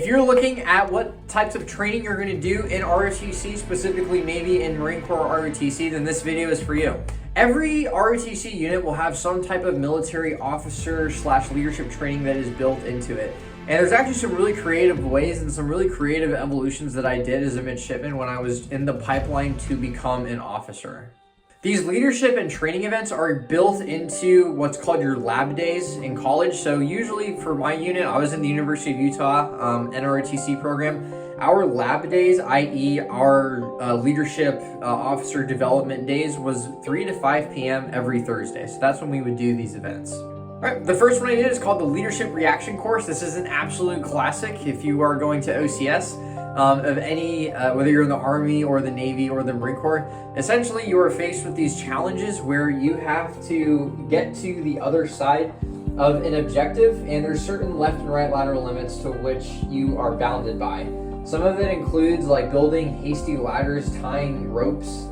If you're looking at what types of training you're going to do in ROTC, specifically maybe in Marine Corps ROTC, then this video is for you. Every ROTC unit will have some type of military officer / leadership training that is built into it. And there's actually some really creative ways and some really creative evolutions that I did as a midshipman when I was in the pipeline to become an officer. These leadership and training events are built into what's called your lab days in college. So usually for my unit, I was in the University of Utah NROTC program. Our lab days, i.e. our leadership officer development days, was 3 to 5 p.m. every Thursday. So that's when we would do these events. All right, the first one I did is called the Leadership Reaction Course. This is an absolute classic if you are going to OCS. Of any, whether you're in the Army or the Navy or the Marine Corps, essentially you are faced with these challenges where you have to get to the other side of an objective, and there's certain left and right lateral limits to which you are bounded by. Some of it includes like building hasty ladders, tying ropes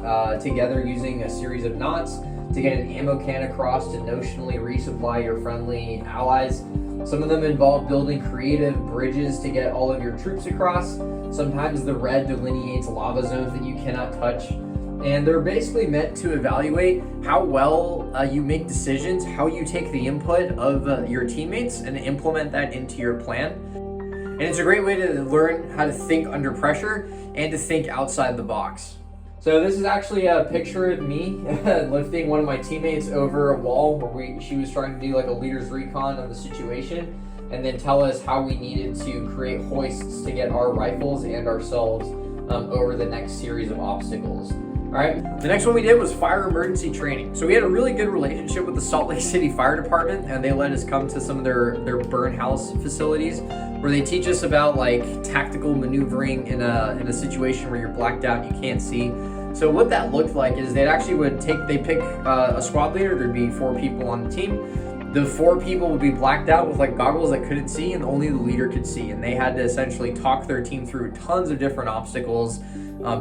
together using a series of knots to get an ammo can across to notionally resupply your friendly allies. Some of them involve building creative bridges to get all of your troops across. Sometimes the red delineates lava zones that you cannot touch. And they're basically meant to evaluate how well you make decisions, how you take the input of your teammates and implement that into your plan. And it's a great way to learn how to think under pressure and to think outside the box. So this is actually a picture of me lifting one of my teammates over a wall where she was trying to do like a leader's recon of the situation and then tell us how we needed to create hoists to get our rifles and ourselves over the next series of obstacles. All right, the next one we did was fire emergency training. So we had a really good relationship with the Salt Lake City Fire Department, and they let us come to some of their burn house facilities where they teach us about like tactical maneuvering in a situation where you're blacked out and you can't see. So what that looked like is they pick a squad leader. There'd be 4 people on the team. The 4 people would be blacked out with like goggles that couldn't see, and only the leader could see. And they had to essentially talk their team through tons of different obstacles,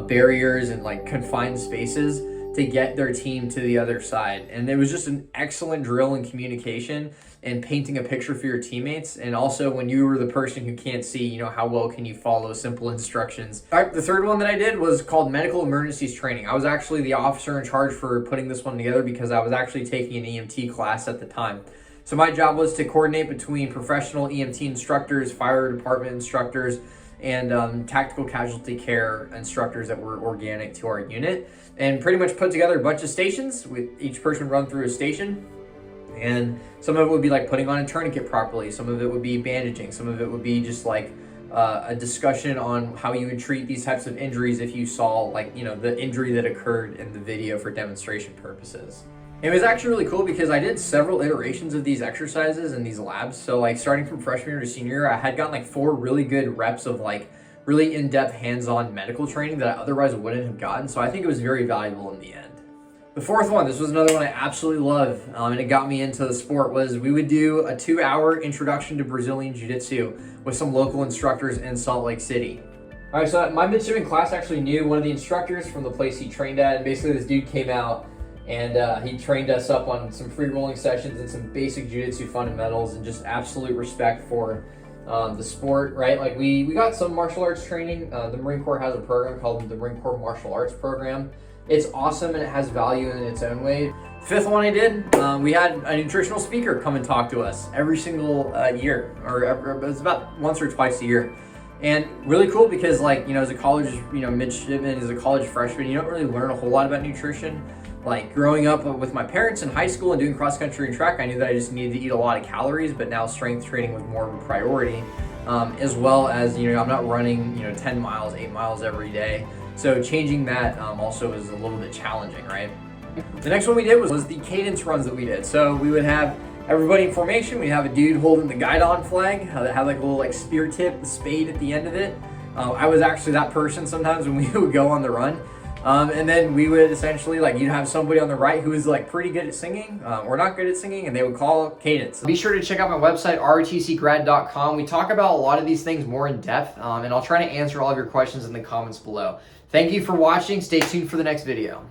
barriers, and like confined spaces to get their team to the other side. And it was just an excellent drill in communication and painting a picture for your teammates. And also when you were the person who can't see, you know, how well can you follow simple instructions? All right, the third one that I did was called medical emergencies training. I was actually the officer in charge for putting this one together because I was actually taking an EMT class at the time. So my job was to coordinate between professional EMT instructors, fire department instructors, and tactical casualty care instructors that were organic to our unit, and pretty much put together a bunch of stations with each person run through a station. And some of it would be like putting on a tourniquet properly. Some of it would be bandaging. Some of it would be just like a discussion on how you would treat these types of injuries if you saw like, you know, the injury that occurred in the video for demonstration purposes. It was actually really cool because I did several iterations of these exercises in these labs. So like starting from freshman year to senior year, I had gotten like 4 really good reps of like really in-depth hands-on medical training that I otherwise wouldn't have gotten. So I think it was very valuable in the end. The fourth one, this was another one I absolutely love, and it got me into the sport, was we would do a 2-hour introduction to Brazilian Jiu-Jitsu with some local instructors in Salt Lake City. All right, so my midshipman class actually knew one of the instructors from the place he trained at, and basically this dude came out and he trained us up on some free rolling sessions and some basic jiu-jitsu fundamentals and just absolute respect for the sport, right? Like we got some martial arts training. The Marine Corps has a program called the Marine Corps Martial Arts Program. It's awesome and it has value in its own way. Fifth one I did, we had a nutritional speaker come and talk to us every single year, or it was about once or twice a year. And really cool because, like, you know, as a college, you know, midshipman, as a college freshman, you don't really learn a whole lot about nutrition. Like growing up with my parents in high school and doing cross country and track, I knew that I just needed to eat a lot of calories, but now strength training was more of a priority, as well as, you know, I'm not running, you know, 10 miles, 8 miles every day. So changing that also is a little bit challenging, right? The next one we did was the cadence runs that we did. So we would have everybody in formation. We'd have a dude holding the guidon flag that had like a little like spear tip, the spade at the end of it. I was actually that person sometimes when we would go on the run. And then we would essentially, like, you'd have somebody on the right who was like pretty good at singing or not good at singing, and they would call cadence. Be sure to check out my website, rotcgrad.com. We talk about a lot of these things more in depth, and I'll try to answer all of your questions in the comments below. Thank you for watching. Stay tuned for the next video.